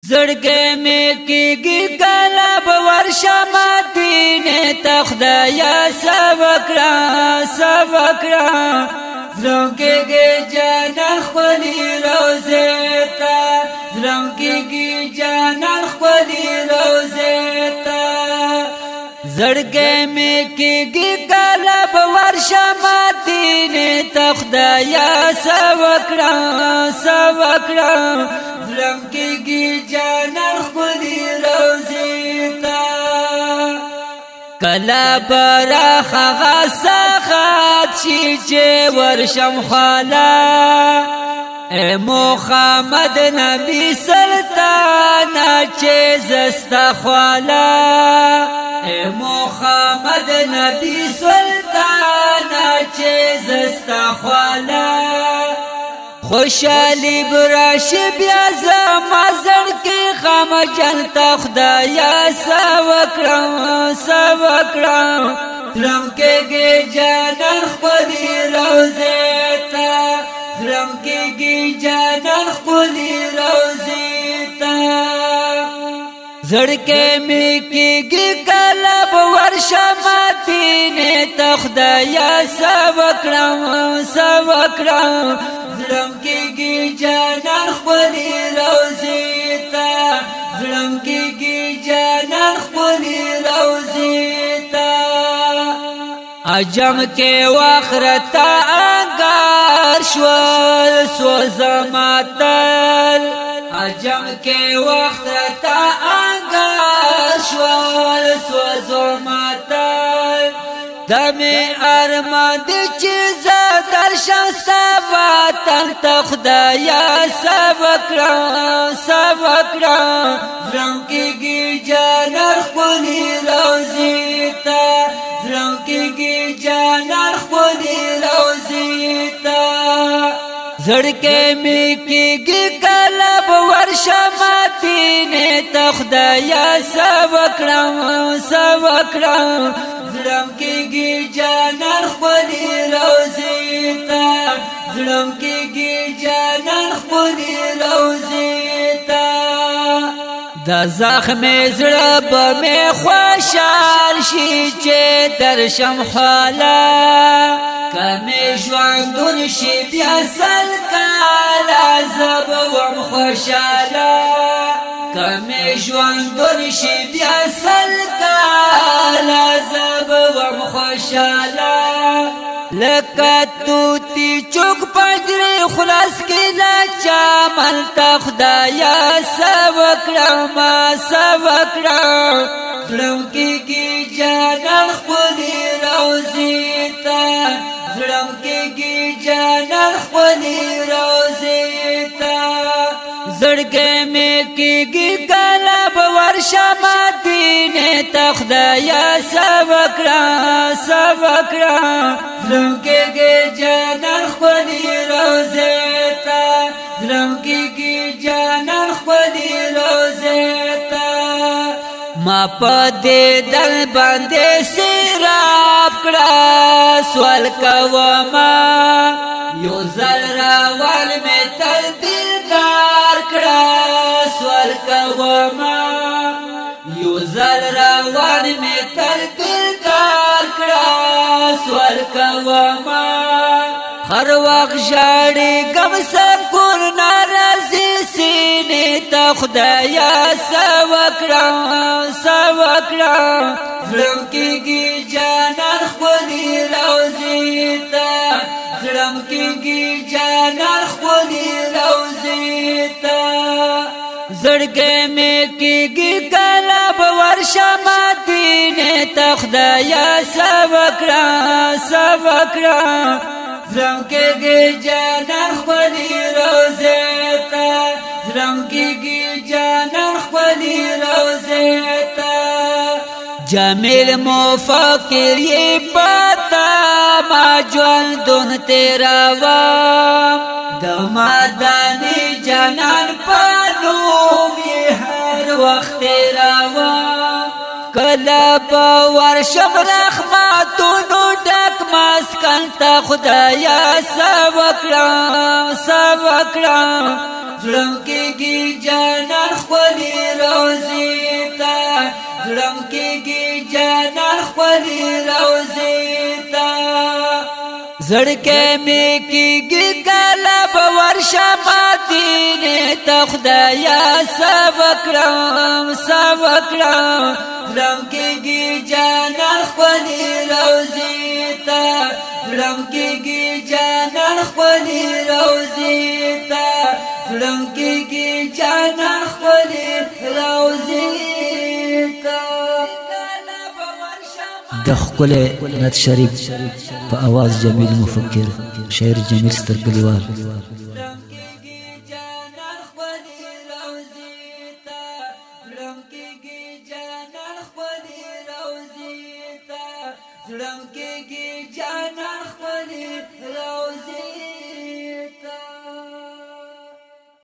زړګې مې کېږي کله به ورشم مدینې ته خدایه سوکړه سوکړه زړم کېږي جانان خپلې روضې ته زړم کېږي جانان خپلې روضې ته زړګې مې کېږي کله به ورشم مدینې ته خدایه سوکړه سوکړه زړم کېږي جانان خپلې روضې ته کله به راخغه سخت شي چې ورشم خاله اے محمد نبی سلطان چې زستا خواله اے محمد نبی سلطان چې زستا خواله خوشالی براشی بیا زما زړګي غم جنتا خدایا سوکړم سوکړم زړم کېږي جانان خپلې روضې ته زړم کېږي جانان خپلې روضې ته زړګې مې کېږي کله به ورشم مدینې ته خدایا سوکړم سوکړم زړم کېږي جانان خپلې روضې ته زړم کېږي جانان خپلې روضې ته عجم کې واخرته انګار شول سوزماتل عجم کې واخرته انګار شول سوزماتل دمي ارمان دي چې زه درشم ستا وطن ته خدایا سوکړم سوکړم زړم کېږي جانان خپلې روضې ته زړم کېږي جانان خپلې روضې ته زړګې مې کېږي کله به ورشم مدینې ته خدایا سوکړم سوکړم زړم کېږي جانان خپلې روضې ته زړم کېږي جانان خپلې روضې ته د زخم زړه به مې خوشحال شي چې درشم خاله که مې ژوندون شي بیا سل کاله زه به وم خوشحاله که مې ژوندون شي بیا سل کاله زه به وم خوشحاله لکه توتی چوک پنجرې خلاص کې له چمن ته خدایا سوکړم سوکړم زړم کېږي جانان خپلې روضې ته زړم کېږي جانان خپلې روضې ته زړګې مې کېږي کله به ورشم مدینې ته خدایا سوکړم سوکړم زړم کېږي جانان خپلې روضې ته زړم کېږي جانان خپلې روضې ته ما په دې دل باندې سیراب کړه سوال کوما یو ځل راوړ مې تر دیدار کړه سوال کوما یو ځل راوړ مې تر دیدار کړه سوال کوما هر وخت ژاړې غم سکون ناراضي سینې ته خدایا سوکړم سوکړم زړم کېږي جانان خپلې روضې ته زړم کېږي جانان خپلې روضې ته زړګې مې کېږي کله به ورشم مدینې ته خدایا سوکړم سوکړم زړم کېږي جانان خپلې روضې ته زړم کېږي جانان خپلې روضې ته جمیل مفکر یې پتا ما ژوندون تېروم د مدني جانان په نوم یې هر وخت تېروم کله به ورشم رحمتونو ډک مسکن ته خدایا سوکړم سوکړم زړم کېږي جانان خپلې زړم کېږي جانان خپلې روضې ته زړګی مې کېږي کله به ورشم مدینې ته خدایه څه وکړم څه وکړم زړم کېږي جانان خپلې روضې ته زړم کېږي جانان خپلې روضې ته زړم کېږي جانان خپلې روضې ته د ښکلی نعت شریف په اواز جمیل مفکر شاعر جمیل سترګلیوال زړم کېږي جانان